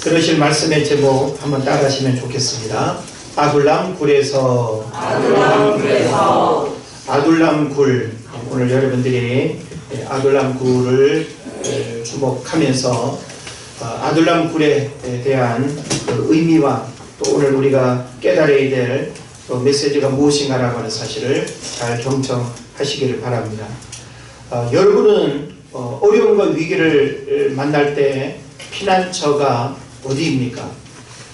그러실 말씀의 제목 한번 따라하시면 좋겠습니다. 아둘람 굴에서 아둘람 굴. 오늘 여러분들이 아둘람 굴을 주목하면서 아둘람 굴에 대한 의미와 또 오늘 우리가 깨달아야 될 메시지가 무엇인가라고 하는 사실을 잘 경청하시기를 바랍니다. 여러분은 어려움과 위기를 만날 때 피난처가 어디입니까?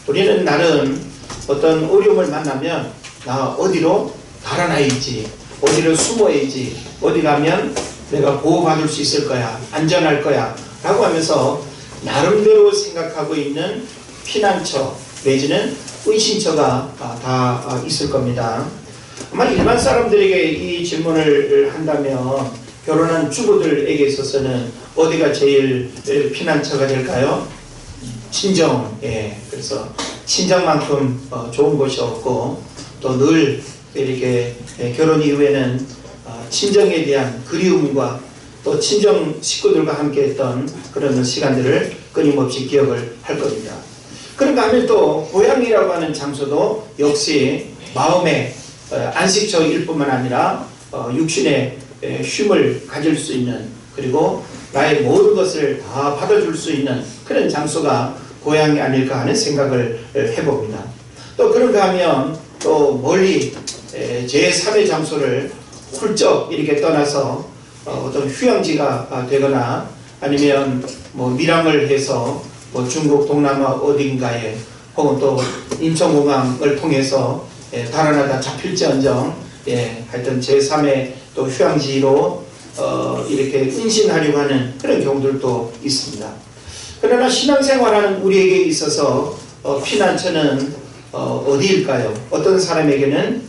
우리는 나름 어떤 어려움을 만나면 나 어디로 달아나야지, 어디로 숨어야지, 어디 가면 내가 보호받을 수 있을 거야, 안전할 거야 라고 하면서 나름대로 생각하고 있는 피난처 내지는 은신처가 다 있을 겁니다. 아마 일반 사람들에게 이 질문을 한다면 결혼한 주부들에게 있어서는 어디가 제일 피난처가 될까요? 친정. 그래서 친정만큼 좋은 곳이 없고 또 늘 이렇게 결혼 이후에는 친정에 대한 그리움과 또 친정 식구들과 함께 했던 그런 시간들을 끊임없이 기억을 할 겁니다. 그런가 하면 또 고향이라고 하는 장소도 역시 마음의 안식처일 뿐만 아니라 육신의 쉼을 가질 수 있는, 그리고 나의 모든 것을 다 받아줄 수 있는 그런 장소가 고향이 아닐까 하는 생각을 해봅니다. 또 그런가 하면 또 멀리 제3의 장소를 훌쩍 이렇게 떠나서 어떤 휴양지가 되거나 아니면 뭐 밀항을 해서 뭐 중국 동남아 어딘가에 혹은 또 인천공항을 통해서 달아나다 잡힐지언정 하여튼 제3의 또 휴양지로 이렇게 은신하려고 하는 그런 경우들도 있습니다. 그러나 신앙생활하는 우리에게 있어서 피난처는 어디일까요? 어떤 사람에게는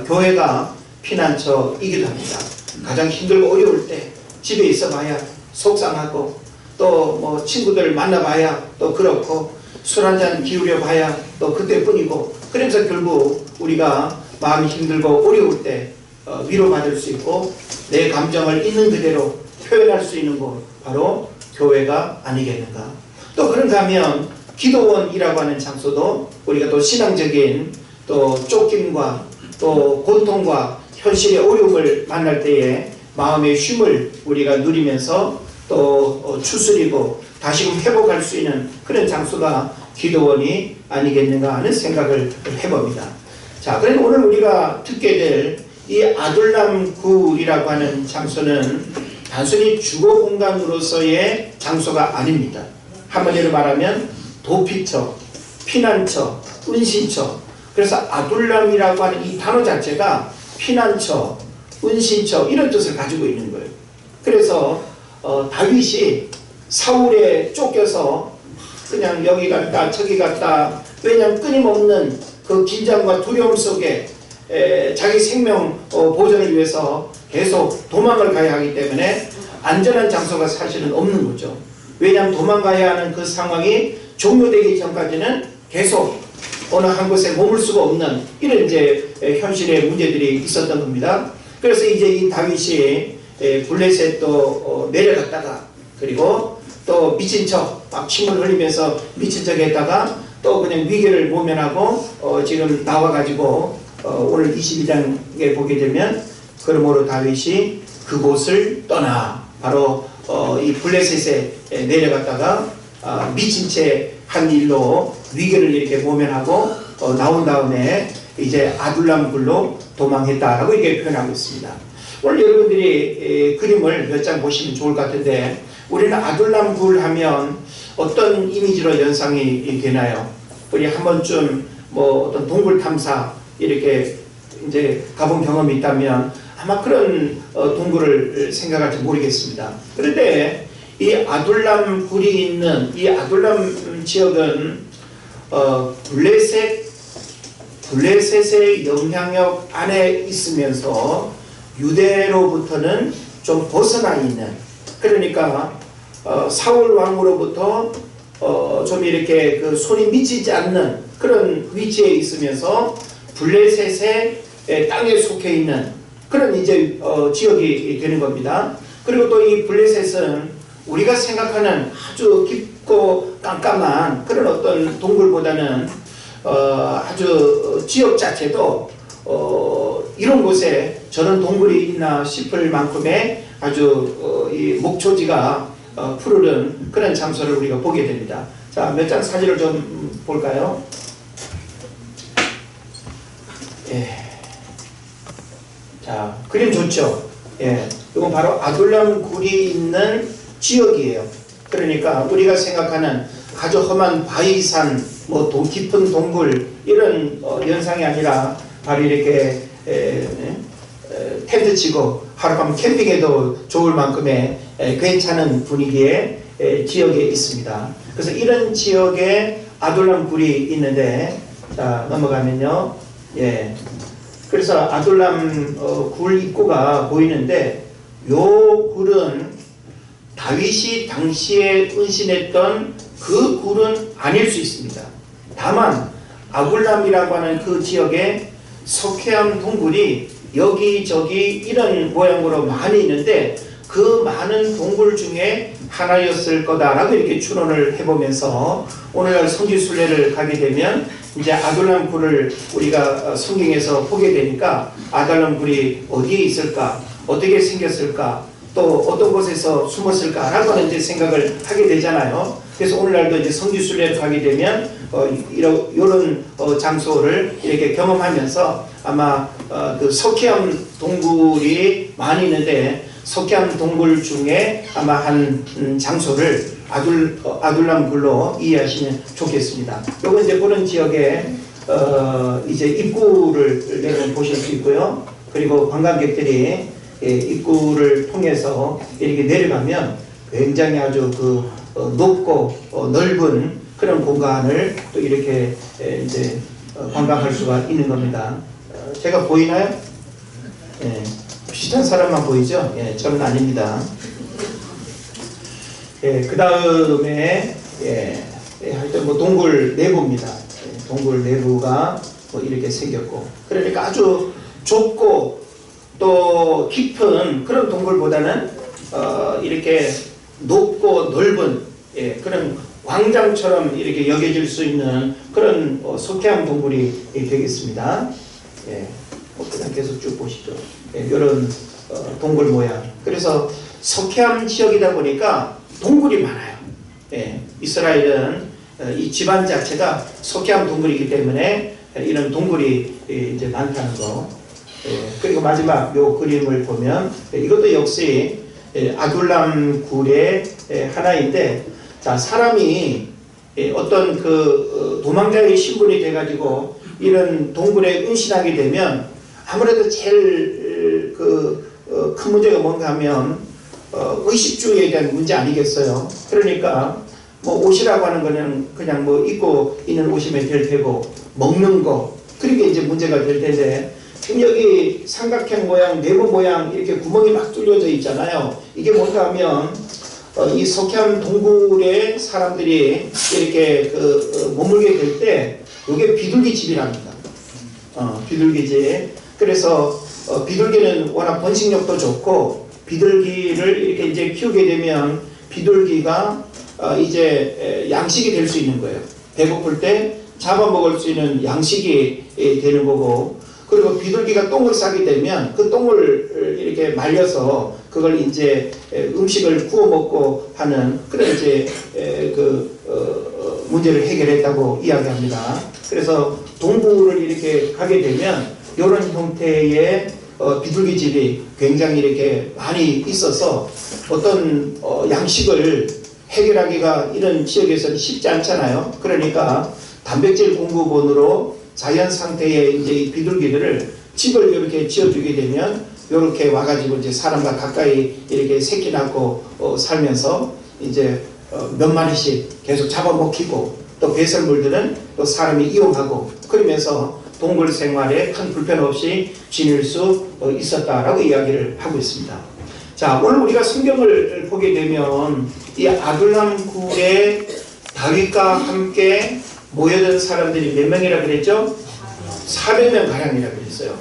교회가 피난처이기도 합니다. 가장 힘들고 어려울 때 집에 있어 봐야 속상하고 또 뭐 친구들 만나봐야 또 그렇고 술 한잔 기울여 봐야 또 그때뿐이고, 그러면서 결국 우리가 마음이 힘들고 어려울 때 위로받을 수 있고 내 감정을 있는 그대로 표현할 수 있는 곳, 바로 교회가 아니겠는가. 또 그런가 하면 기도원이라고 하는 장소도 우리가 또 신앙적인 또 쫓김과 또 고통과 현실의 어려움을 만날 때에 마음의 쉼을 우리가 누리면서 또 추스리고 다시금 회복할 수 있는 그런 장소가 기도원이 아니겠는가 하는 생각을 해봅니다. 자, 그럼 오늘 우리가 듣게 될 이 아둘람 굴이라고 하는 장소는 단순히 주거 공간으로서의 장소가 아닙니다. 한마디로 말하면 도피처, 피난처, 은신처. 그래서 아둘람이라고 하는 이 단어 자체가 피난처, 은신처 이런 뜻을 가지고 있는 거예요. 그래서 다윗이 사울에 쫓겨서 그냥 여기 갔다 저기 갔다, 왜냐하면 끊임없는 그 긴장과 두려움 속에 자기 생명 보존을 위해서 계속 도망을 가야 하기 때문에 안전한 장소가 사실은 없는 거죠. 왜냐하면 도망가야 하는 그 상황이 종료되기 전까지는 계속 어느 한 곳에 머물 수가 없는 이런 이제 현실의 문제들이 있었던 겁니다. 그래서 이제 이 다윗이 블레셋도 내려갔다가, 그리고 또 미친 척 막 침을 흘리면서 미친 척 했다가 또 그냥 위기를 모면하고 지금 나와가지고 오늘 22장에 보게 되면 그러므로 다윗이 그곳을 떠나 바로 이 블레셋에 내려갔다가 미친 채 한 일로 위기를 이렇게 모면하고 나온 다음에 이제 아둘람 굴로 도망했다라고 이렇게 표현하고 있습니다. 오늘 여러분들이 그림을 몇 장 보시면 좋을 것 같은데, 우리는 아둘람 굴 하면 어떤 이미지로 연상이 되나요? 우리 한 번쯤 뭐 어떤 동굴 탐사 이렇게 이제 가본 경험이 있다면 아마 그런 동굴을 생각할지 모르겠습니다. 그런데 이 아둘람 굴이 있는 이 아둘람 지역은 블레셋의 영향력 안에 있으면서 유대로부터는 좀 벗어나 있는, 그러니까 사울 왕으로부터 좀 이렇게 그 손이 미치지 않는 그런 위치에 있으면서 블레셋의 땅에 속해 있는 그런 이제 지역이 되는 겁니다. 그리고 또 이 블레셋은 우리가 생각하는 아주 춥고 깜깜한 그런 어떤 동굴보다는 아주 지역 자체도 이런 곳에 저런 동굴이 있나 싶을 만큼의 아주 이 목초지가 푸르른 그런 장소를 우리가 보게 됩니다. 자, 몇 장 사진을 좀 볼까요? 예. 자, 그림 좋죠? 예. 이건 바로 아둘람 굴이 있는 지역이에요. 그러니까 우리가 생각하는 아주 험한 바위산, 뭐 깊은 동굴 이런 현상이 아니라 바로 이렇게 텐트 치고 하룻밤 캠핑해도 좋을 만큼의 괜찮은 분위기의 지역에 있습니다. 그래서 이런 지역에 아둘람 굴이 있는데, 자, 넘어가면요. 예. 그래서 아둘람 굴 입구가 보이는데, 요 굴은 다윗이 당시에 은신했던 그 굴은 아닐 수 있습니다. 다만 아둘람이라고 하는 그 지역에 석회암 동굴이 여기저기 이런 모양으로 많이 있는데 그 많은 동굴 중에 하나였을 거다라고 이렇게 추론을 해보면서 오늘날 성지순례를 가게 되면 이제 아둘람 굴을 우리가 성경에서 보게 되니까 아둘람 굴이 어디에 있을까, 어떻게 생겼을까, 또 어떤 곳에서 숨었을까라고 하는 이제 생각을 하게 되잖아요. 그래서 오늘날도 이제 성지순례를 가게 되면 이런 장소를 이렇게 경험하면서 아마 그 석회암 동굴이 많이 있는데 석회암 동굴 중에 아마 한 장소를 아둘람 굴로 이해하시면 좋겠습니다. 요거 이제 보는 지역에 이제 입구를 여러분 보실 수 있고요. 그리고 관광객들이 입구를 통해서 이렇게 내려가면 굉장히 아주 그 높고 넓은 그런 공간을 또 이렇게 이제 관광할 수가 있는 겁니다. 제가 보이나요? 예, 비슷한 사람만 보이죠? 예, 저는 아닙니다. 예, 그 다음에 하여튼 뭐 동굴 내부입니다. 예, 동굴 내부가 뭐 이렇게 생겼고, 그러니까 아주 좁고 또 깊은 그런 동굴보다는 이렇게 높고 넓은 그런 광장처럼 이렇게 여겨질 수 있는 그런 석회암 동굴이 되겠습니다. 그냥 계속 쭉 보시죠. 이런 동굴 모양. 그래서 석회암 지역이다 보니까 동굴이 많아요. 이스라엘은 이 집안 자체가 석회암 동굴이기 때문에 이런 동굴이 이제 많다는 거. 그리고 마지막 요 그림을 보면 이것도 역시 아둘람 굴의 하나인데, 자, 사람이 어떤 그 도망자의 신분이 돼가지고 이런 동굴에 은신하게 되면 아무래도 제일 큰 문제가 뭔가 하면 의식주의에 대한 문제 아니겠어요. 그러니까 뭐 옷이라고 하는 거는 그냥 뭐 입고 있는 옷이면 될 테고, 먹는 거, 그게 이제 문제가 될 텐데, 지금 여기 삼각형 모양, 네모 모양 이렇게 구멍이 막 뚫려져 있잖아요. 이게 뭔가 하면 이 석회암 동굴에 사람들이 이렇게 머물게 될 때 이게 비둘기 집이랍니다. 비둘기집. 그래서 비둘기는 워낙 번식력도 좋고, 비둘기를 이렇게 이제 키우게 되면 비둘기가 이제 양식이 될 수 있는 거예요. 배고플 때 잡아먹을 수 있는 양식이 되는 거고, 그리고 비둘기가 똥을 싸게 되면 그 똥을 이렇게 말려서 그걸 이제 음식을 구워 먹고 하는 그런 이제 문제를 해결했다고 이야기합니다. 그래서 동굴을 이렇게 가게 되면 이런 형태의 비둘기 집이 굉장히 이렇게 많이 있어서 어떤 양식을 해결하기가 이런 지역에서는 쉽지 않잖아요. 그러니까 단백질 공급원으로 자연 상태의 이제 이 비둘기들을 집을 이렇게 지어주게 되면 이렇게 와가지고 이제 사람과 가까이 이렇게 새끼 낳고 살면서 이제 몇 마리씩 계속 잡아먹히고, 또 배설물들은 또 사람이 이용하고, 그러면서 동굴 생활에 큰 불편 없이 지낼 수 있었다라고 이야기를 하고 있습니다. 자, 오늘 우리가 성경을 보게 되면 이 아둘람 굴에 다윗과 함께 모여든 사람들이 몇 명이라 그랬죠? 400명 가량이라 그랬어요.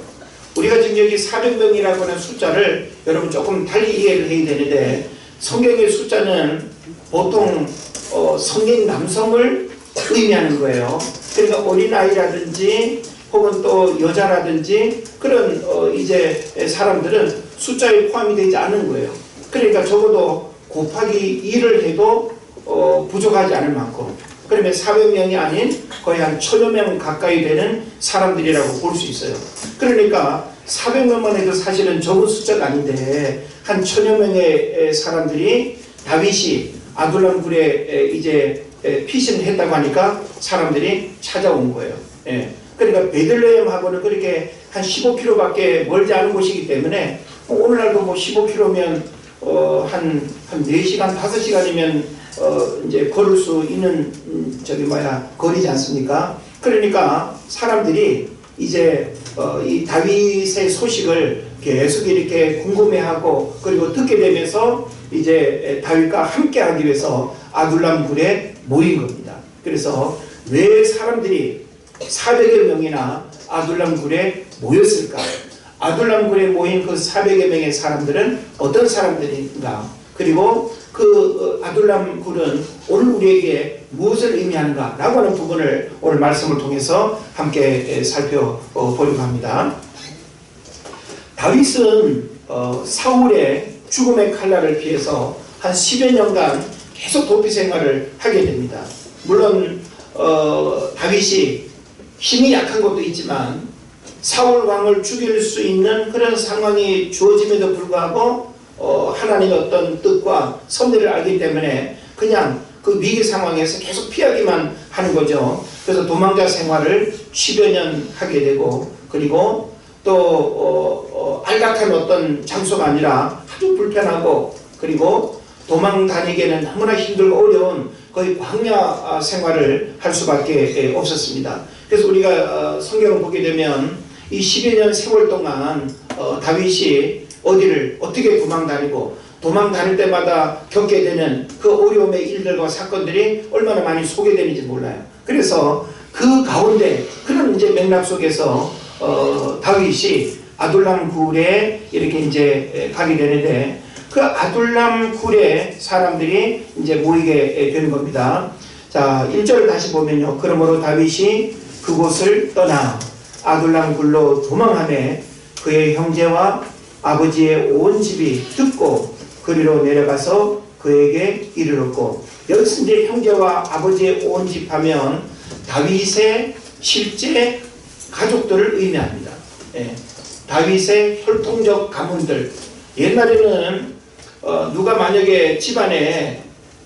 우리가 지금 여기 400명이라고 하는 숫자를 여러분 조금 달리 이해를 해야 되는데, 성경의 숫자는 보통 성인 남성을 의미하는 거예요. 그러니까 어린아이라든지 혹은 또 여자라든지 그런 이제 사람들은 숫자에 포함이 되지 않은 거예요. 그러니까 적어도 곱하기 2를 해도 부족하지 않을 만큼, 그러면 400명이 아닌 거의 한 1000여 명 가까이 되는 사람들이라고 볼 수 있어요. 그러니까 400명만 해도 사실은 적은 숫자가 아닌데 한 1000여 명의 사람들이 다윗이 아둘람 굴에 이제 피신을 했다고 하니까 사람들이 찾아온 거예요. 그러니까 베들레헴하고는 그렇게 한 15km밖에 멀지 않은 곳이기 때문에 오늘날도 뭐 15km면 한 4시간, 5시간이면 이제 걸을 수 있는 거리지 않습니까? 그러니까 사람들이 이제 이 다윗의 소식을 계속 이렇게 궁금해하고 그리고 듣게 되면서 이제 다윗과 함께하기 위해서 아둘람 굴에 모인 겁니다. 그래서 왜 사람들이 400여 명이나 아둘람 굴에 모였을까? 아둘람 굴에 모인 그 400여 명의 사람들은 어떤 사람들인가? 그리고 그 아둘람 굴은 오늘 우리에게 무엇을 의미하는가? 라고 하는 부분을 오늘 말씀을 통해서 함께 살펴보려고 합니다. 다윗은 사울의 죽음의 칼날을 피해서 한 10여 년간 계속 도피 생활을 하게 됩니다. 물론 다윗이 힘이 약한 것도 있지만 사울 왕을 죽일 수 있는 그런 상황이 주어짐에도 불구하고 하나님의 어떤 뜻과 섭리를 알기 때문에 그냥 그 위기 상황에서 계속 피하기만 하는 거죠. 그래서 도망자 생활을 10여 년 하게 되고, 그리고 또 안락한 어떤 장소가 아니라 아주 불편하고, 그리고 도망 다니기에는 너무나 힘들고 어려운 거의 광야 생활을 할 수밖에 없었습니다. 그래서 우리가 성경을 보게 되면 이 10여 년 세월 동안 다윗이 어디를 어떻게 도망 다니고 도망 다닐 때마다 겪게 되는 그 어려움의 일들과 사건들이 얼마나 많이 소개되는지 몰라요. 그래서 그 가운데 그런 이제 맥락 속에서 다윗이 아둘람 굴에 이렇게 이제 가게 되는데, 그 아둘람 굴에 사람들이 이제 모이게 되는 겁니다. 자, 1절을 다시 보면요. 그러므로 다윗이 그곳을 떠나 아둘람 굴로 도망하매 그의 형제와 아버지의 온 집이 듣고 그리로 내려가서 그에게 이르렀고, 여기서 이제 형제와 아버지의 온 집 하면 다윗의 실제 가족들을 의미합니다. 다윗의 혈통적 가문들. 옛날에는 누가 만약에 집안에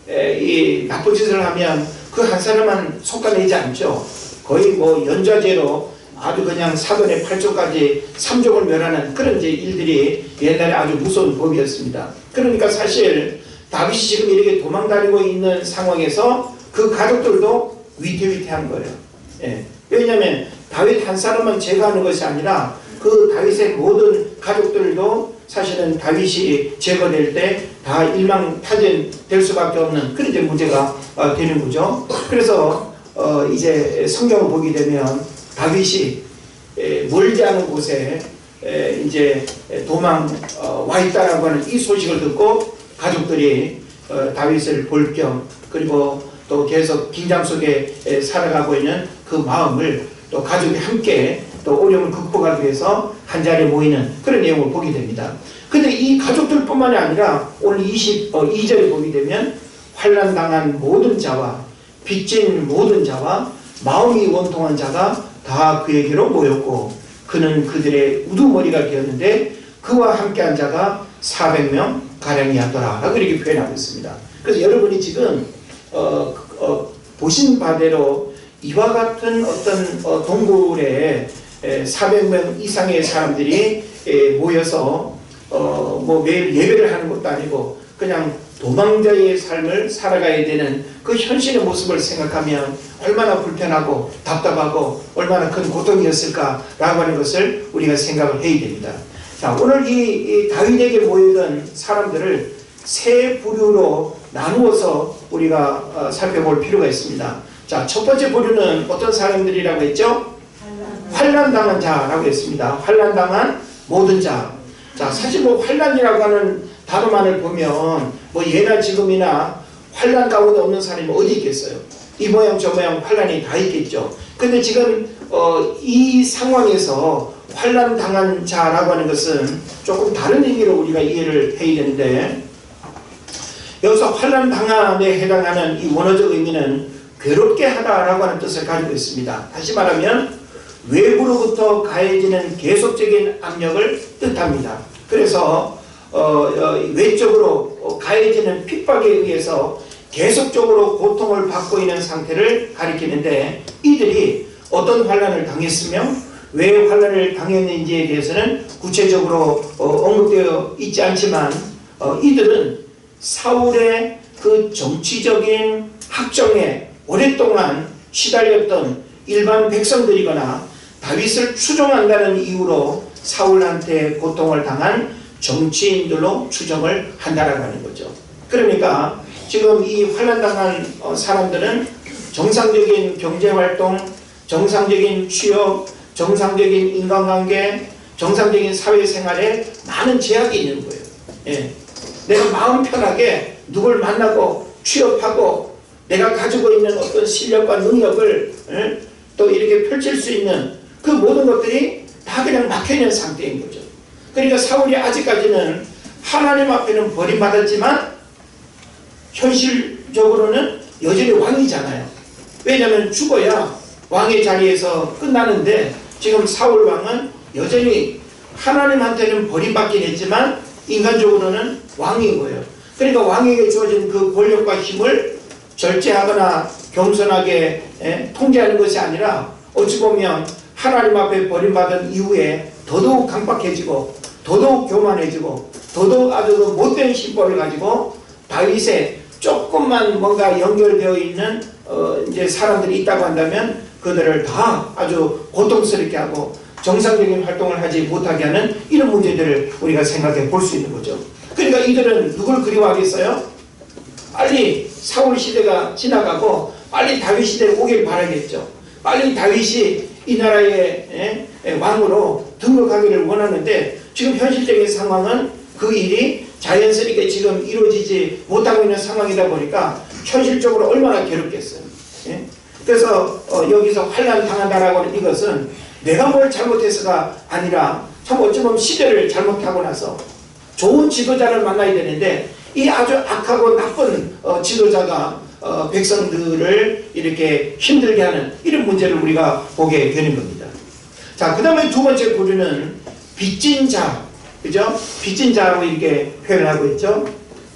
이 나쁜 짓을 하면 그 한 사람만 속아내지 않죠. 거의 뭐 연좌제로 아주 그냥 사돈의 8족까지 3족을 멸하는 그런 이제 일들이 옛날에 아주 무서운 법이었습니다. 그러니까 사실 다윗이 지금 이렇게 도망다니고 있는 상황에서 그 가족들도 위태위태한 거예요. 왜냐하면 다윗 한 사람만 제거하는 것이 아니라 그 다윗의 모든 가족들도 사실은 다윗이 제거될 때 다 일망타진될 수밖에 없는 그런 이제 문제가 되는 거죠. 그래서 이제 성경을 보게 되면 다윗이 멀지 않은 곳에 이제 도망 와 있다라고 하는 이 소식을 듣고 가족들이 다윗을 볼 겸, 그리고 또 계속 긴장 속에 살아가고 있는 그 마음을 또 가족이 함께 또 어려움을 극복하기 위해서 한자리에 모이는 그런 내용을 보게 됩니다. 근데 이 가족들뿐만이 아니라 오늘 22절에 보게 되면 환난당한 모든 자와 빚진 모든 자와 마음이 원통한 자가 다 그에게로 모였고 그는 그들의 우두머리가 되었는데 그와 함께한 자가 400명 가량이었더라 라고 이렇게 표현하고 있습니다. 그래서 여러분이 지금 보신 바대로 이와 같은 어떤 동굴에 400명 이상의 사람들이 모여서 뭐 매일 예배를 하는 것도 아니고 그냥 도망자의 삶을 살아가야 되는 그 현실의 모습을 생각하면 얼마나 불편하고 답답하고 얼마나 큰 고통이었을까라고 하는 것을 우리가 생각을 해야 됩니다. 자, 오늘 이 다윗에게 모이던 사람들을 세 부류로 나누어서 우리가 살펴볼 필요가 있습니다. 자, 첫 번째 부류는 어떤 사람들이라고 했죠? 환난당한 자라고 했습니다. 환난당한 모든 자. 자, 사실 뭐 환난이라고 하는 단어만을 보면 뭐 예나 지금이나 환난 가운데 없는 사람이 어디 있겠어요? 이 모양 저 모양 환난이 다 있겠죠. 근데 지금 이 상황에서 환난 당한 자라고 하는 것은 조금 다른 의미로 우리가 이해를 해야 되는데, 여기서 환난 당함에 해당하는 이 원어적 의미는 괴롭게 하다라고 하는 뜻을 가지고 있습니다. 다시 말하면 외부로부터 가해지는 계속적인 압력을 뜻합니다. 그래서 외적으로 가해지는 핍박에 의해서 계속적으로 고통을 받고 있는 상태를 가리키는데, 이들이 어떤 환난을 당했으며 왜 환난을 당했는지에 대해서는 구체적으로 언급되어 있지 않지만, 이들은 사울의 그 정치적인 학정에 오랫동안 시달렸던 일반 백성들이거나 다윗을 추종한다는 이유로 사울한테 고통을 당한 정치인들로 추정을 한다라고 하는 거죠. 그러니까 지금 이 환난당한 사람들은 정상적인 경제활동, 정상적인 취업, 정상적인 인간관계, 정상적인 사회생활에 많은 제약이 있는 거예요. 예. 내가 마음 편하게 누굴 만나고 취업하고 내가 가지고 있는 어떤 실력과 능력을 또 이렇게 펼칠 수 있는 그 모든 것들이 다 그냥 막혀있는 상태인 거죠. 그러니까 사울이 아직까지는 하나님 앞에는 버림받았지만 현실적으로는 여전히 왕이잖아요. 왜냐하면 죽어야 왕의 자리에서 끝나는데, 지금 사울 왕은 여전히 하나님한테는 버림받긴 했지만 인간적으로는 왕인 거예요. 그러니까 왕에게 주어진 그 권력과 힘을 절제하거나 겸손하게 통제하는 것이 아니라, 어찌 보면 하나님 앞에 버림받은 이후에 더더욱 강박해지고 더더욱 교만해지고 더더욱 아주 못된 심보를 가지고 다윗의 조금만 뭔가 연결되어 있는 이제 사람들이 있다고 한다면 그들을 다 아주 고통스럽게 하고 정상적인 활동을 하지 못하게 하는 이런 문제들을 우리가 생각해 볼 수 있는 거죠. 그러니까 이들은 누굴 그리워하겠어요? 빨리 사울 시대가 지나가고 빨리 다윗 시대에 오길 바라겠죠. 빨리 다윗이 이 나라의 왕으로 등극하기를 원하는데, 지금 현실적인 상황은 그 일이 자연스럽게 지금 이루어지지 못하고 있는 상황이다 보니까 현실적으로 얼마나 괴롭겠어요. 그래서 여기서 환난 당한다라고 하는 이것은 내가 뭘 잘못해서가 아니라, 참 어찌 보면 시대를 잘못하고 나서 좋은 지도자를 만나야 되는데 이 아주 악하고 나쁜 지도자가 백성들을 이렇게 힘들게 하는 이런 문제를 우리가 보게 되는 겁니다. 자, 그 다음에 두 번째 부류는 빚진 자, 그죠? 빚진 자라고 이렇게 표현을 하고 있죠.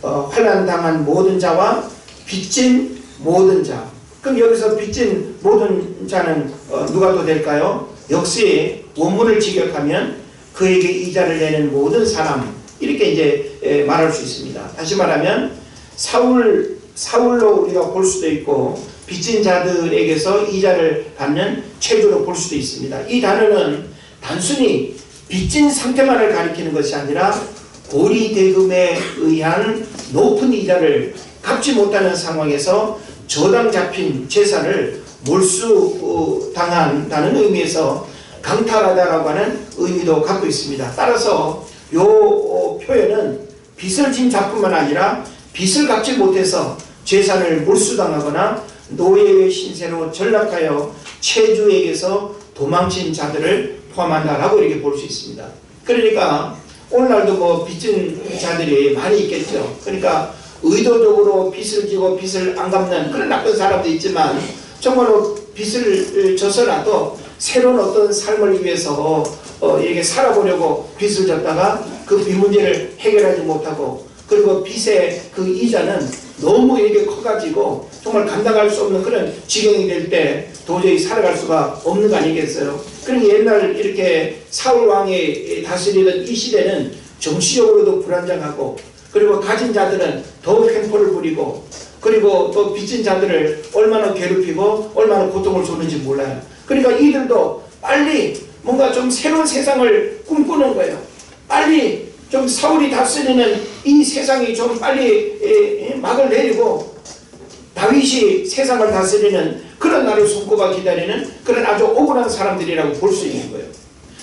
환난 당한 모든 자와 빚진 모든 자. 그럼 여기서 빚진 모든 자는 누가 또 될까요? 역시 원문을 직역하면 그에게 이자를 내는 모든 사람, 이렇게 이제 말할 수 있습니다. 다시 말하면 사울로 우리가 볼 수도 있고 빚진 자들에게서 이자를 받는 체주로 볼 수도 있습니다. 이 단어는 단순히 빚진 상태만을 가리키는 것이 아니라 고리대금에 의한 높은 이자를 갚지 못하는 상황에서 저당 잡힌 재산을 몰수당한다는 의미에서 강탈하다라고 하는 의미도 갖고 있습니다. 따라서 이 표현은 빚을 진 자뿐만 아니라 빚을 갚지 못해서 재산을 몰수당하거나 노예의 신세로 전락하여 체주에게서 도망친 자들을 포함한다라고 이렇게 볼 수 있습니다. 그러니까 오늘날도 뭐 빚진 자들이 많이 있겠죠. 그러니까 의도적으로 빚을 지고 빚을 안 갚는 그런 나쁜 사람도 있지만, 정말로 빚을 져서라도 새로운 어떤 삶을 위해서 이렇게 살아보려고 빚을 졌다가 그 빚 문제를 해결하지 못하고, 그리고 빚의 그 이자는 너무 이렇게 커가지고 정말 감당할 수 없는 그런 지경이 될 때 도저히 살아갈 수가 없는 거 아니겠어요? 그러니 옛날 이렇게 사울 왕이 다스리던 이 시대는 정치적으로도 불안정하고, 그리고 가진 자들은 더욱 횡포를 부리고, 그리고 또 빚진 자들을 얼마나 괴롭히고 얼마나 고통을 줬는지 몰라요. 그러니까 이들도 빨리 뭔가 좀 새로운 세상을 꿈꾸는 거예요. 빨리 좀 사울이 다스리는 이 세상이 좀 빨리 막을 내리고 다윗이 세상을 다스리는 그런 날을 손꼽아 기다리는 그런 아주 억울한 사람들이라고 볼 수 있는 거예요.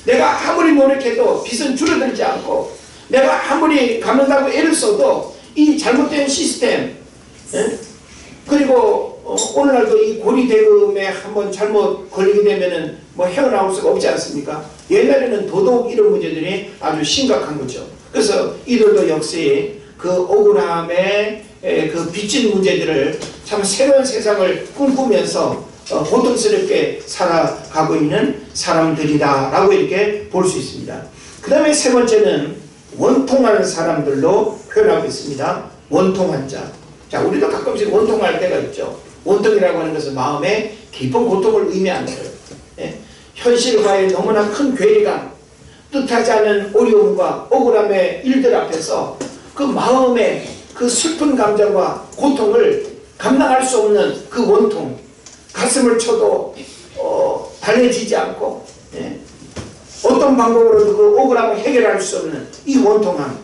내가 아무리 노력해도 빚은 줄어들지 않고, 내가 아무리 갚는다고 애를 써도 이 잘못된 시스템, 예? 그리고 오늘날도 이 고리대금에 한번 잘못 걸리게 되면은 뭐 헤어나올 수가 없지 않습니까? 옛날에는 도덕 이런 문제들이 아주 심각한 거죠. 그래서 이들도 역시 그 억울함의 그 빚진 문제들을 참 새로운 세상을 꿈꾸면서 고통스럽게 살아가고 있는 사람들이다라고 이렇게 볼 수 있습니다. 그 다음에 세 번째는 원통하는 사람들로 표현하고 있습니다. 원통한 자. 자, 우리도 가끔씩 원통할 때가 있죠. 원통이라고 하는 것은 마음에 깊은 고통을 의미하는 거예요. 예? 현실과의 너무나 큰 괴리감, 뜻하지 않은 어려움과 억울함의 일들 앞에서 그 마음의 그 슬픈 감정과 고통을 감당할 수 없는 그 원통, 가슴을 쳐도 달래지지 않고, 예? 어떤 방법으로도 그 억울함을 해결할 수 없는 이 원통함.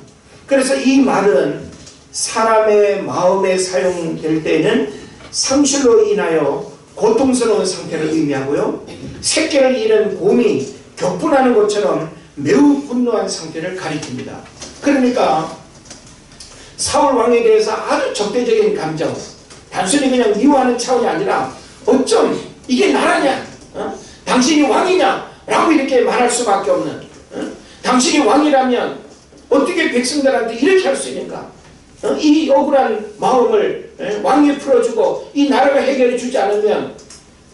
그래서 이 말은 사람의 마음에 사용될 때는 상실로 인하여 고통스러운 상태를 의미하고요, 생계를 잃은 곰이 격분하는 것처럼 매우 분노한 상태를 가리킵니다. 그러니까 사울 왕에 대해서 아주 적대적인 감정, 단순히 그냥 미워하는 차원이 아니라 어쩜 이게 나라냐, 당신이 왕이냐 라고 이렇게 말할 수밖에 없는, 당신이 왕이라면 어떻게 백성들한테 이렇게 할 수 있는가, 이 억울한 마음을 왕이 풀어주고 이 나라가 해결해 주지 않으면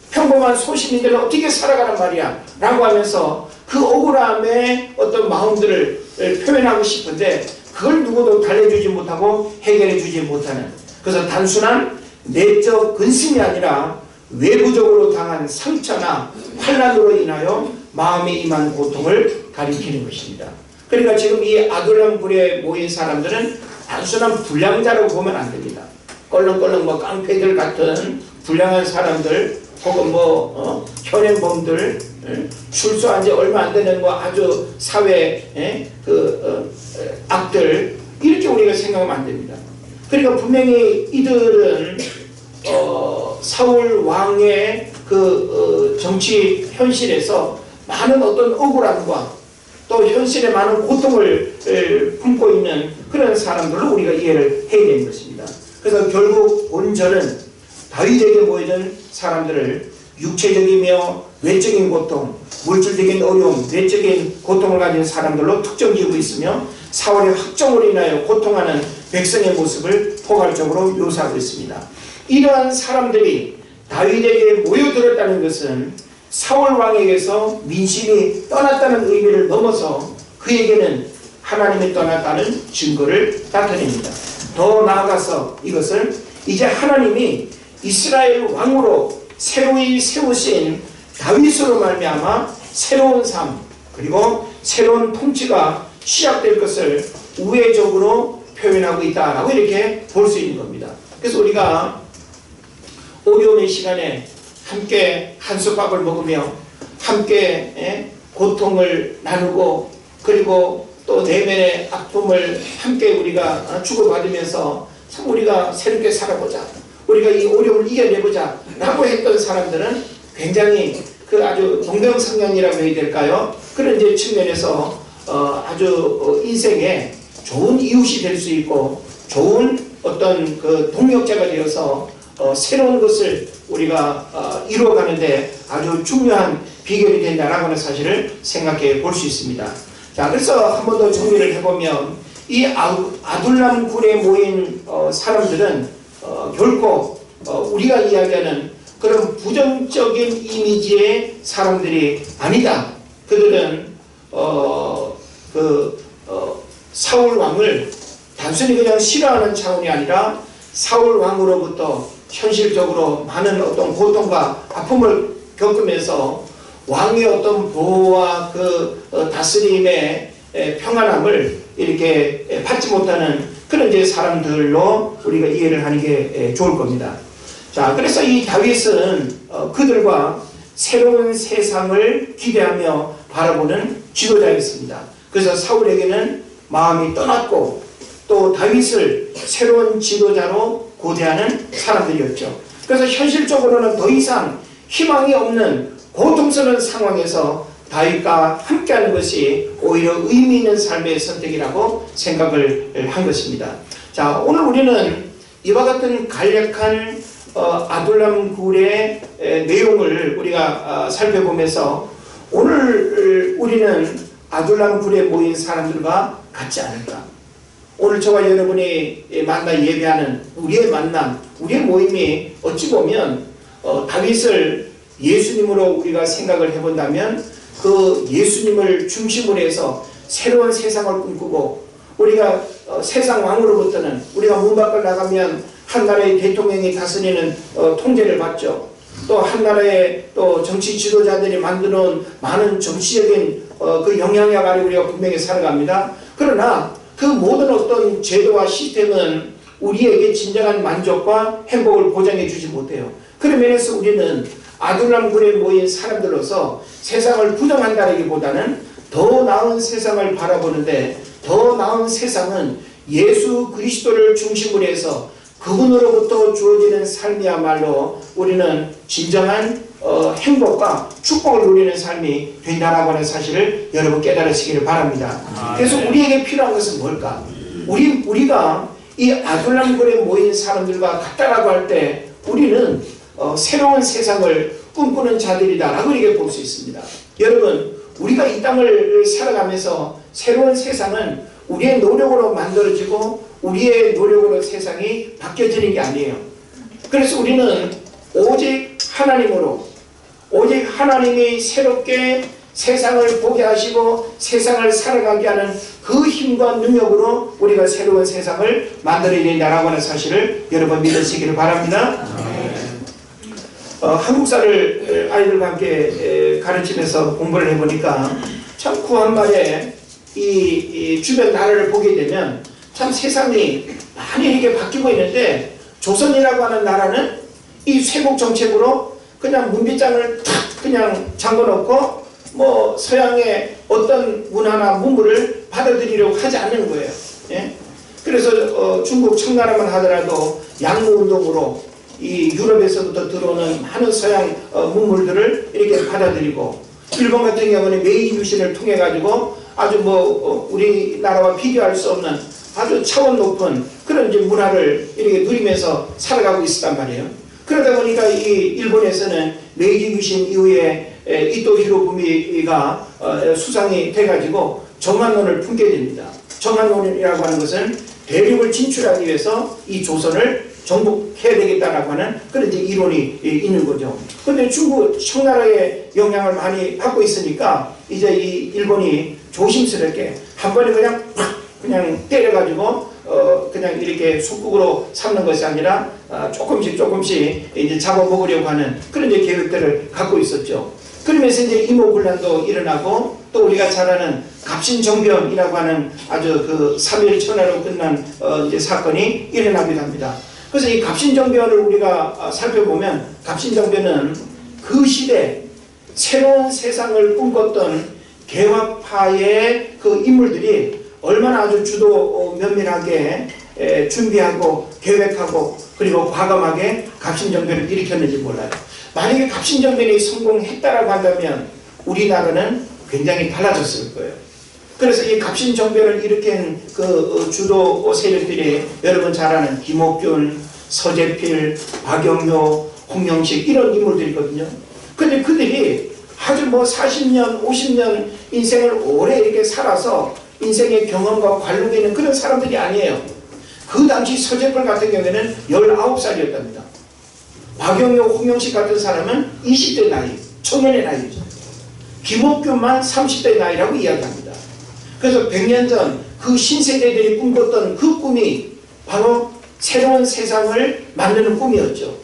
평범한 소시민들은 어떻게 살아가란 말이야 라고 하면서 그 억울함의 어떤 마음들을 표현하고 싶은데 그걸 누구도 달래주지 못하고 해결해 주지 못하는, 그래서 단순한 내적 근심이 아니라 외부적으로 당한 상처나 환난으로 인하여 마음에 임한 고통을 가리키는 것입니다. 그러니까 지금 이 아둘람 굴에 모인 사람들은 단순한 불량자라고 보면 안 됩니다. 껄렁껄렁 뭐 깡패들 같은 불량한 사람들, 혹은 현행범들, 출소한 지 얼마 안 되는 뭐 아주 사회 악들, 이렇게 우리가 생각하면 안 됩니다. 그러니까 분명히 이들은 사울 왕의 그 정치 현실에서 많은 어떤 억울함과 또 현실에 많은 고통을 품고 있는 그런 사람들로 우리가 이해를 해야 되는 것입니다. 그래서 결국 본절은 다윗에게 모이던 사람들을 육체적이며 외적인 고통, 물질적인 어려움, 외적인 고통을 가진 사람들로 특정지고 있으며 사울의 확정으로 인하여 고통하는 백성의 모습을 포괄적으로 묘사하고 있습니다. 이러한 사람들이 다윗에게 모여들었다는 것은 사울 왕에게서 민심이 떠났다는 의미를 넘어서 그에게는 하나님이 떠났다는 증거를 나타냅니다. 더 나아가서 이것은 이제 하나님이 이스라엘 왕으로 새로이 세우신 다윗으로 말미암아 새로운 삶, 그리고 새로운 통치가 시작될 것을 우회적으로 표현하고 있다라고 이렇게 볼 수 있는 겁니다. 그래서 우리가 어려움의 시간에 함께 한솥밥을 먹으며 함께 고통을 나누고, 그리고 또 내면의 아픔을 함께 우리가 주고받으면서 참 우리가 새롭게 살아보자, 우리가 이 어려움을 이겨내보자 라고 했던 사람들은 굉장히 그 아주 동병상련이라고 해야 될까요? 그런 이제 측면에서 아주 인생에 좋은 이웃이 될 수 있고 좋은 어떤 그 동력자가 되어서 새로운 것을 우리가 이루어가는데 아주 중요한 비결이 된다라고 하는 사실을 생각해 볼 수 있습니다. 자, 그래서 한 번 더 정리를 해보면 이 아둘람 굴에 모인 사람들은 결코 우리가 이야기하는 그런 부정적인 이미지의 사람들이 아니다. 그들은 사울 왕을 단순히 그냥 싫어하는 차원이 아니라 사울 왕으로부터 현실적으로 많은 어떤 고통과 아픔을 겪으면서 왕의 어떤 보호와 그 다스림의 평안함을 이렇게 받지 못하는 그런 이제 사람들로 우리가 이해를 하는 게 좋을 겁니다. 자, 그래서 이 다윗은 그들과 새로운 세상을 기대하며 바라보는 지도자였습니다. 그래서 사울에게는 마음이 떠났고 또 다윗을 새로운 지도자로 고대하는 사람들이었죠. 그래서 현실적으로는 더 이상 희망이 없는 고통스러운 상황에서 다윗과 함께하는 것이 오히려 의미 있는 삶의 선택이라고 생각을 한 것입니다. 자, 자, 오늘 우리는 이와 같은 간략한 아둘람 굴의 내용을 우리가 살펴보면서 오늘 우리는 아둘람 굴에 모인 사람들과 같지 않을까? 오늘 저와 여러분이 만나 예배하는 우리의 만남, 우리의 모임이 어찌 보면 다윗을 예수님으로 우리가 생각을 해본다면 그 예수님을 중심으로 해서 새로운 세상을 꿈꾸고 우리가 세상 왕으로부터는 우리가 문 밖을 나가면 한 나라의 대통령이 다스리는 통제를 받죠. 또 한 나라의 또 정치 지도자들이 만드는 많은 정치적인 그 영향력 아래 우리가 분명히 살아갑니다. 그러나 그 모든 어떤 제도와 시스템은 우리에게 진정한 만족과 행복을 보장해 주지 못해요. 그런 면에서 우리는 아둘람 굴에 모인 사람들로서 세상을 부정한다기보다는 더 나은 세상을 바라보는데, 더 나은 세상은 예수 그리스도를 중심으로 해서 그분으로부터 주어지는 삶이야말로 우리는 진정한 행복과 축복을 누리는 삶이 된다라고 하는 사실을 여러분 깨달으시기를 바랍니다. 그래서 우리에게 필요한 것은 뭘까? 우리가 이 아둘람 굴에 모인 사람들과 같다라고 할 때 우리는 새로운 세상을 꿈꾸는 자들이다라고 이렇게 볼 수 있습니다. 여러분, 우리가 이 땅을 살아가면서 새로운 세상은 우리의 노력으로 만들어지고 우리의 노력으로 세상이 바뀌어지는 게 아니에요. 그래서 우리는 오직 하나님으로, 오직 하나님이 새롭게 세상을 보게 하시고 세상을 살아가게 하는 그 힘과 능력으로 우리가 새로운 세상을 만들어야 된다라고 하는 사실을 여러분 믿으시기를 바랍니다. 한국사를 아이들과 함께 가르치면서 공부를 해보니까 참 구한말에 이 주변 나라를 보게 되면 참 세상이 많이 이렇게 바뀌고 있는데, 조선이라고 하는 나라는 이 쇄국 정책으로 그냥 문빗장을 탁 그냥 잠궈놓고 뭐 서양의 어떤 문화나 문물을 받아들이려고 하지 않는 거예요. 예? 그래서 중국 청나라만 하더라도 양모운동으로 이 유럽에서부터 들어오는 많은 서양 문물들을 이렇게 받아들이고, 일본 같은 경우는 메이지 유신을 통해 가지고 아주 우리나라와 비교할 수 없는 아주 차원 높은 그런 이제 문화를 이렇게 누리면서 살아가고 있었단 말이에요. 그러다 보니까 이 일본에서는 메이지 유신 이후에 이토 히로부미가 수상이 돼가지고 정한론을 품게 됩니다. 정한론이라고 하는 것은 대륙을 진출하기 위해서 이 조선을 정복해야 되겠다라고 하는 그런 이제 이론이 있는 거죠. 그런데 중국 청나라의 영향을 많이 받고 있으니까 이제 이 일본이 조심스럽게 한 번에 그냥 때려가지고 그냥 이렇게 속국으로 삼는 것이 아니라 조금씩 이제 잡아먹으려고 하는 그런 이제 계획들을 갖고 있었죠. 그러면서 이제 이모군란도 일어나고, 또 우리가 잘 아는 갑신정변이라고 하는 아주 그 3일 천하로 끝난 이제 사건이 일어나기도 합니다. 그래서 이 갑신정변을 우리가 살펴보면, 갑신정변은 그 시대 새로운 세상을 꿈꿨던 개화파의 그 인물들이 얼마나 아주 주도 면밀하게 준비하고 계획하고 그리고 과감하게 갑신정변을 일으켰는지 몰라요. 만약에 갑신정변이 성공했다라고 한다면 우리나라는 굉장히 달라졌을 거예요. 그래서 이 갑신정변을 일으킨 그 주도 세력들이 여러분 잘 아는 김옥균, 서재필, 박영묘, 홍영식 이런 인물들이거든요. 근데 그들이 아주 40년, 50년 인생을 오래 이렇게 살아서 인생의 경험과 관록이 있는 그런 사람들이 아니에요. 그 당시 서재필 같은 경우에는 19살이었답니다. 박영묘, 홍영식 같은 사람은 20대 나이, 청년의 나이죠. 김옥균만 30대 나이라고 이야기합니다. 그래서 100년 전 그 신세대들이 꿈꿨던 그 꿈이 바로 새로운 세상을 만드는 꿈이었죠.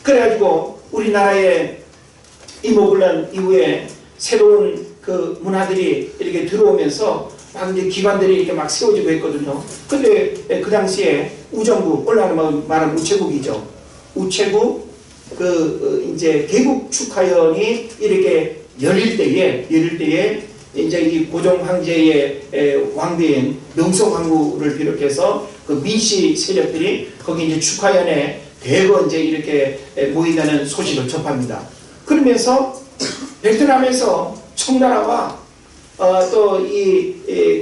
그래가지고 우리나라의 이모군란 이후에 새로운 그 문화들이 이렇게 들어오면서 막 이제 기관들이 이렇게 막 세워지고 했거든요. 근데 그 당시에 우정국, 오늘날은 말하는 우체국이죠. 우체국 이제 개국 축하연이 이렇게 열릴 때에 이제 이 고종 황제의 왕비인 명성황후를 비롯해서 그 민씨 세력들이 거기 이제 축하연에 대거 이제 이렇게 모인다는 소식을 접합니다. 그러면서 베트남에서 청나라와 또 이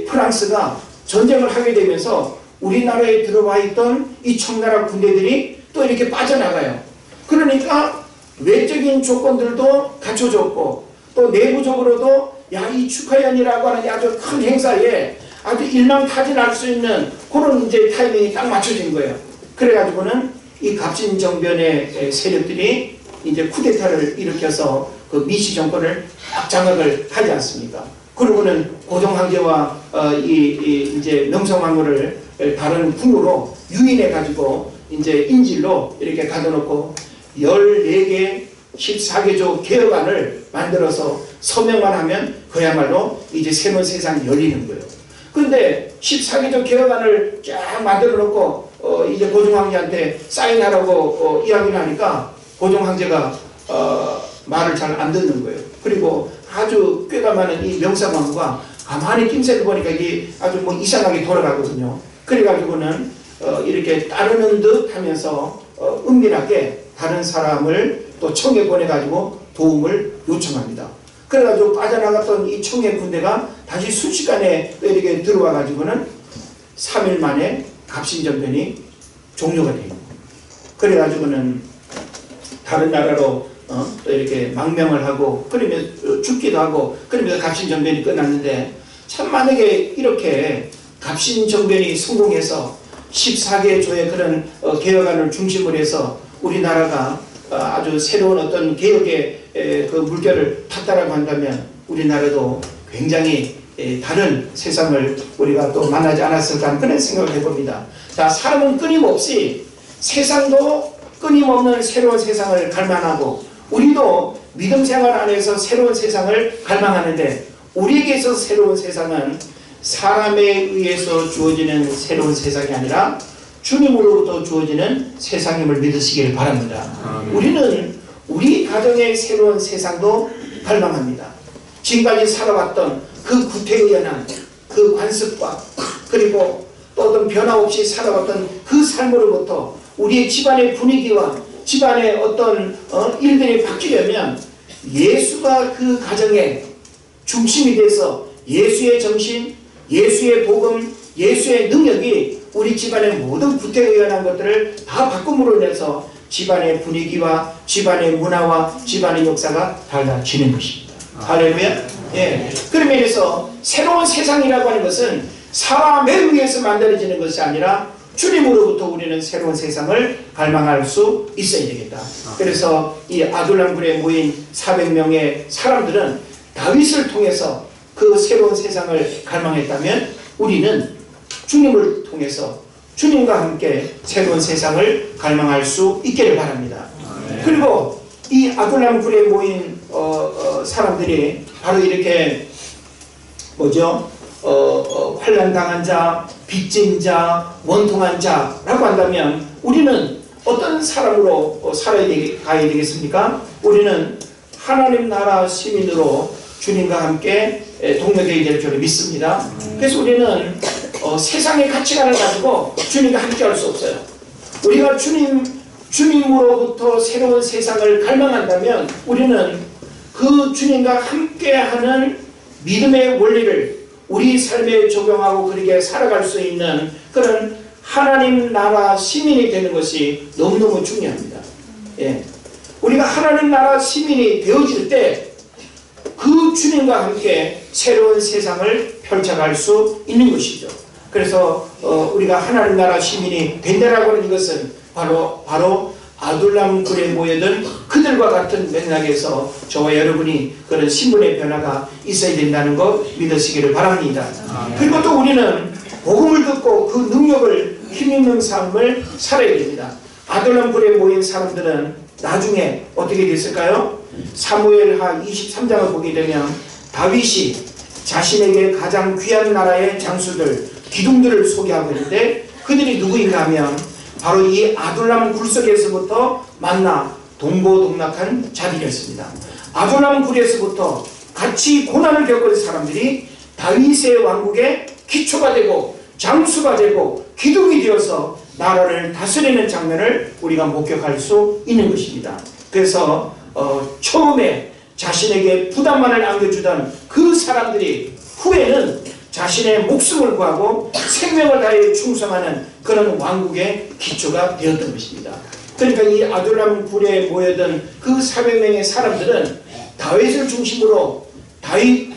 프랑스가 전쟁을 하게 되면서 우리나라에 들어와 있던 이 청나라 군대들이 또 이렇게 빠져나가요. 그러니까 외적인 조건들도 갖춰졌고 또 내부적으로도 야, 이 축하연이라고 하는 아주 큰 행사에 아주 일망타진할 수 있는 그런 이제 타이밍이 딱 맞춰진 거예요. 그래가지고는 이 갑신정변의 세력들이 이제 쿠데타를 일으켜서 그 미시 정권을 딱 장악을 하지 않습니까? 그리고는 고종 황제와 이제 명성황후를 다른 궁으로 유인해 가지고 이제 인질로 이렇게 가둬놓고 14개 14개조 개혁안을 만들어서 서명만 하면 그야말로 이제 새로운 세상이 열리는 거예요. 근데 14개조 개혁안을 쫙 만들어 놓고 이제 고종 황제한테 사인하라고 이야기를 하니까 고종 황제가 말을 잘 안 듣는 거예요. 그리고 아주 꾀가 많은 이 명성황후가 가만히 낌새를 보니까 이게 아주 뭐 이상하게 돌아가거든요. 그래가지고는 이렇게 따르는 듯 하면서 은밀하게 다른 사람을 또 청에 보내가지고 도움을 요청합니다. 그래가지고 빠져나갔던 이 청의 군대가 다시 순식간에 이렇게 들어와가지고는 3일 만에 갑신정변이 종료가 됩니다. 그래가지고는 다른 나라로 또 이렇게 망명을 하고 그러면 죽기도 하고 그러면서 갑신정변이 끝났는데 참 만약에 이렇게 갑신정변이 성공해서 14개 조의 그런 개혁안을 중심으로 해서 우리나라가 아주 새로운 어떤 개혁의 그 물결을 탔다라고 한다면 우리나라도 굉장히 다른 세상을 우리가 또 만나지 않았을까 하는 그런 생각을 해봅니다. 자, 사람은 끊임없이 세상도 끊임없는 새로운 세상을 갈망하고 우리도 믿음 생활 안에서 새로운 세상을 갈망하는데 우리에게 있어서 새로운 세상은 사람에 의해서 주어지는 새로운 세상이 아니라 주님으로부터 주어지는 세상임을 믿으시길 바랍니다. 우리는 우리 가정의 새로운 세상도 갈망합니다. 지금까지 살아왔던 그 구태의연한 그 관습과 그리고 또 어떤 변화 없이 살아왔던 그 삶으로부터 우리의 집안의 분위기와 집안의 어떤 일들이 바뀌려면 예수가 그 가정의 중심이 돼서 예수의 정신, 예수의 복음, 예수의 능력이 우리 집안의 모든 구태의연한 것들을 다 바꿈으로 인해서 집안의 분위기와 집안의 문화와 집안의 역사가 달라지는 것입니다. 할렐루야. 예. 그런 면에서 새로운 세상이라고 하는 것은 사람에 의해서 만들어지는 것이 아니라 주님으로부터 우리는 새로운 세상을 갈망할 수 있어야 되겠다. 그래서 이 아둘람굴에 모인 400명의 사람들은 다윗을 통해서 그 새로운 세상을 갈망했다면 우리는 주님을 통해서 주님과 함께 새로운 세상을 갈망할 수 있기를 바랍니다. 그리고 이 아둘람굴에 모인 사람들이 바로 이렇게 뭐죠? 환난당한 자, 빚진 자, 원통한 자라고 한다면 우리는 어떤 사람으로 가야 되겠습니까? 우리는 하나님 나라 시민으로 주님과 함께 동력되어야 될 줄 믿습니다. 그래서 우리는 세상의 가치관을 가지고 주님과 함께 할 수 없어요. 우리가 주님으로부터 새로운 세상을 갈망한다면 우리는 그 주님과 함께하는 믿음의 원리를 우리 삶에 적용하고 그렇게 살아갈 수 있는 그런 하나님 나라 시민이 되는 것이 너무너무 중요합니다. 예. 우리가 하나님 나라 시민이 되어질 때 그 주님과 함께 새로운 세상을 펼쳐갈 수 있는 것이죠. 그래서 우리가 하나님 나라 시민이 된다라고 하는 이것은 바로 아둘람굴에 모여든 그들과 같은 맥락에서 저와 여러분이 그런 신분의 변화가 있어야 된다는 것 믿으시기를 바랍니다. 그리고 또 우리는 복음을 듣고 그 능력을 힘있는 삶을 살아야 됩니다. 아둘람굴에 모인 사람들은 나중에 어떻게 됐을까요? 사무엘하 23장을 보게 되면 다윗이 자신에게 가장 귀한 나라의 장수들, 기둥들을 소개하고 있는데 그들이 누구인가 하면 바로 이 아둘람 굴속에서부터 만나 동고동락한 자들이었습니다. 아둘람 굴에서부터 같이 고난을 겪은 사람들이 다윗의 왕국의 기초가 되고 장수가 되고 기둥이 되어서 나라를 다스리는 장면을 우리가 목격할 수 있는 것입니다. 그래서 처음에 자신에게 부담만을 안겨주던 그 사람들이 후에는 자신의 목숨을 구하고 생명을 다해 충성하는 그런 왕국의 기초가 되었던 것입니다. 그러니까 이 아둘람 굴에 모여든 그 400명의 사람들은 다윗을 중심으로 다윗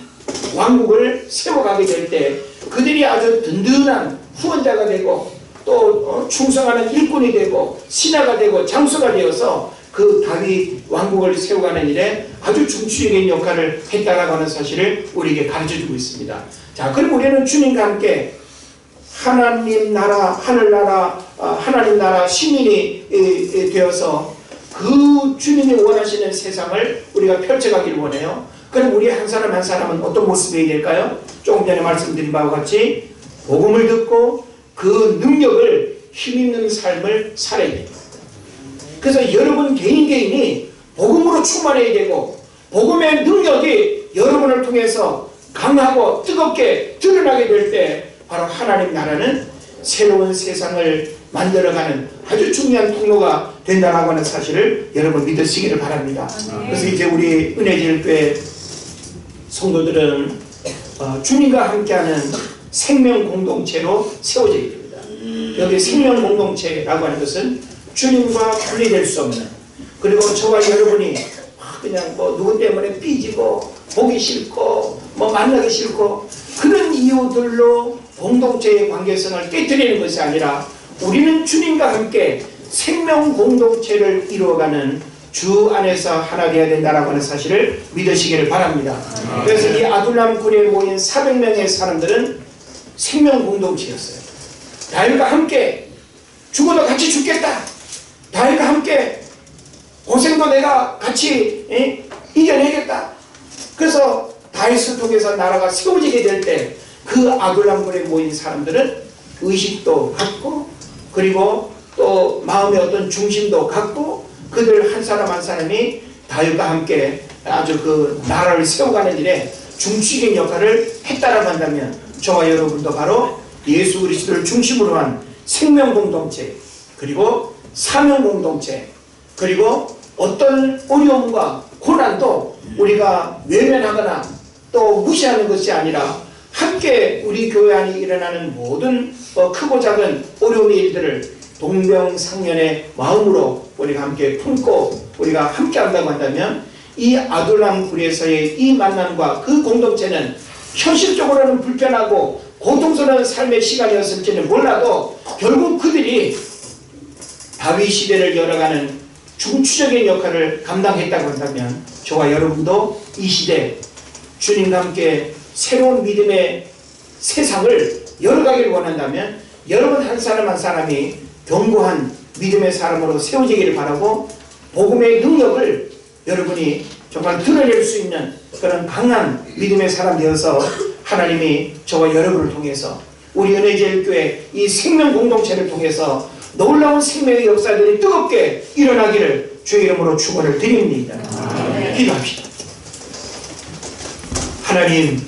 왕국을 세워가게 될 때 그들이 아주 든든한 후원자가 되고 또 충성하는 일꾼이 되고 신하가 되고 장수가 되어서 그 다윗 왕국을 세워가는 일에 아주 중추적인 역할을 했다라고 하는 사실을 우리에게 가르쳐주고 있습니다. 자, 그럼 우리는 주님과 함께 하나님 나라, 하늘나라, 하나님 나라 시민이 되어서 그 주님이 원하시는 세상을 우리가 펼쳐가기를 원해요. 그럼 우리 한 사람 한 사람은 어떤 모습이 될까요? 조금 전에 말씀드린 바와 같이 복음을 듣고 그 능력을 힘있는 삶을 살아야 됩니다. 그래서 여러분 개인이 복음으로 충만해야 되고 복음의 능력이 여러분을 통해서 강하고 뜨겁게 드러나게 될 때 바로 하나님 나라는 새로운 세상을 만들어가는 아주 중요한 통로가 된다라고 하는 사실을 여러분 믿으시기를 바랍니다. 그래서 이제 우리 은혜제일교회 성도들은 주님과 함께하는 생명 공동체로 세워져야 됩니다. 여기 생명 공동체라고 하는 것은 주님과 분리될 수 없는, 그리고 저와 여러분이 그냥 뭐 누구 때문에 삐지고 보기 싫고 뭐 만나기 싫고 그런 이유들로 공동체의 관계성을 깨뜨리는 것이 아니라 우리는 주님과 함께 생명 공동체를 이루어가는 주 안에서 하나 되어야 된다라고 하는 사실을 믿으시기를 바랍니다. 그래서 이 아둘람 굴에 모인 400명의 사람들은 생명 공동체였어요. 다윗과 함께 죽어도 같이 죽겠다. 다윗과 함께 고생도 내가 같이 이겨내겠다. 그래서 다윗을 통해서 나라가 세워지게 될 때 그 아둘람 굴에 모인 사람들은 의식도 갖고 그리고 또 마음의 어떤 중심도 갖고 그들 한 사람 한 사람이 다윗과 함께 아주 그 나라를 세워가는 일에 중추적인 역할을 했다라고 한다면 저와 여러분도 바로 예수 그리스도를 중심으로 한 생명 공동체, 그리고 사명 공동체, 그리고 어떤 어려움과 고난도 우리가 외면하거나 또 무시하는 것이 아니라 함께 우리 교회 안에 일어나는 모든 크고 작은 어려움의 일들을 동병상련의 마음으로 우리가 함께 품고 우리가 함께 한다고 한다면 이 아둘람 굴에서의 이 만남과 그 공동체는 현실적으로는 불편하고 고통스러운 삶의 시간이었을지는 몰라도 결국 그들이 다윗 시대를 열어가는 중추적인 역할을 감당했다고 한다면 저와 여러분도 이 시대 주님과 함께 새로운 믿음의 세상을 열어가기를 원한다면 여러분 한 사람 한 사람이 견고한 믿음의 사람으로 세워지기를 바라고 복음의 능력을 여러분이 정말 드러낼 수 있는 그런 강한 믿음의 사람 되어서 하나님이 저와 여러분을 통해서 우리 은혜제일교회 이 생명 공동체를 통해서 놀라운 생명의 역사들이 뜨겁게 일어나기를 주의 이름으로 축원을 드립니다. 기도합시다. 하나님,